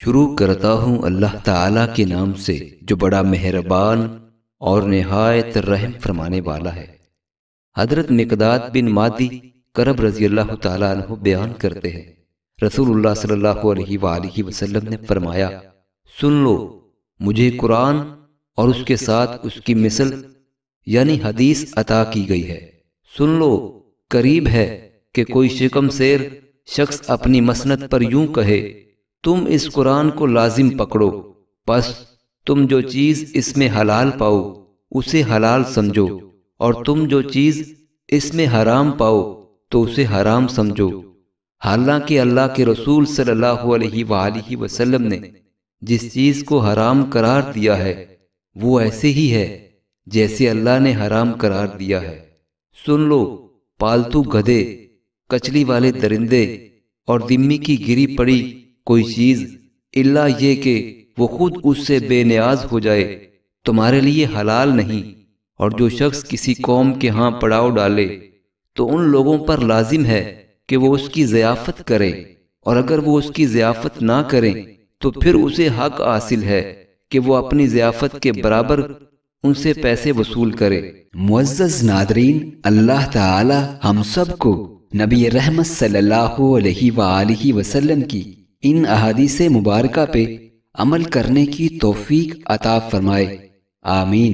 شروع کرتا ہوں اللہ تعالیٰ کے نام سے جو بڑا مہربان اور نہایت رحم فرمانے والا ہے۔ حضرت مقداد بن مادی کرب رضی اللہ تعالیٰ عنہ بیان کرتے ہیں، رسول اللہ صلی اللہ علیہ وآلہ وسلم نے فرمایا، سن لو، مجھے قرآن اور اس کے ساتھ اس کی مثل یعنی حدیث عطا کی گئی ہے۔ سن لو، قریب ہے کہ کوئی شکم سیر شخص اپنی مسند پر یوں کہے، تم اس قرآن کو لازم پکڑو، پس تم جو چیز اس میں حلال پاؤ اسے حلال سمجھو، اور تم جو چیز اس میں حرام پاؤ تو اسے حرام سمجھو۔ حالانکہ اللہ کے رسول صلی اللہ علیہ وآلہ وسلم نے جس چیز کو حرام قرار دیا ہے وہ ایسے ہی ہے جیسے اللہ نے حرام قرار دیا ہے۔ سن لو، پالتو گدھے، کچلی والے درندے اور ذمی کی گری پڑی کوئی چیز الا یہ کہ وہ خود اس سے بے نیاز ہو جائے تمہارے لیے حلال نہیں، اور جو شخص کسی قوم کے ہاں پڑاؤ ڈالے تو ان لوگوں پر لازم ہے کہ وہ اس کی ضیافت کرے، اور اگر وہ اس کی ضیافت نہ کریں تو پھر اسے حق حاصل ہے کہ وہ اپنی ضیافت کے برابر ان سے پیسے وصول کرے۔ معزز ناظرین، اللہ تعالی ہم سب کو نبی رحمت صلی اللہ علیہ وآلہ وسلم کی ان احادیث مبارکہ پہ عمل کرنے کی توفیق عطا فرمائے، آمین۔